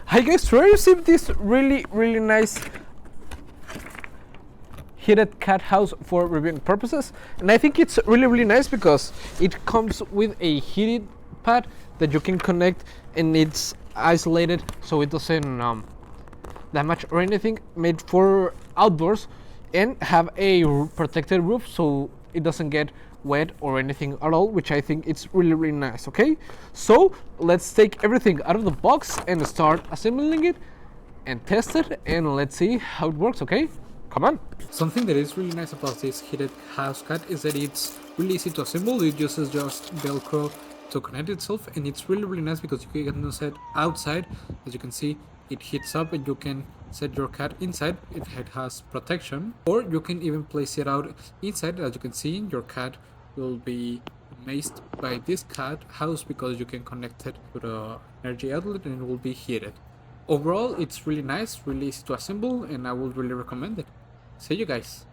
Hi guys, so I received this really nice heated cat house for reviewing purposes, and I think it's really nice because it comes with a heated pad that you can connect, and it's isolated so it doesn't damage or anything, made for outdoors, and have a protected roof so it doesn't get wet or anything at all, which I think it's really nice. Okay, so let's take everything out of the box and start assembling it and test it, and let's see how it works. Okay, come on. Something that is really nice about this heated house cat is that it's really easy to assemble. It uses just Velcro to connect itself, and it's really nice because you can set outside. As you can see, it heats up and you can set your cat inside. It has protection, or you can even place it out inside. As you can see, your cat will be amazed by this cat house because you can connect it to the energy outlet and it will be heated. Overall, it's really nice, really easy to assemble, and I would really recommend it. See you guys.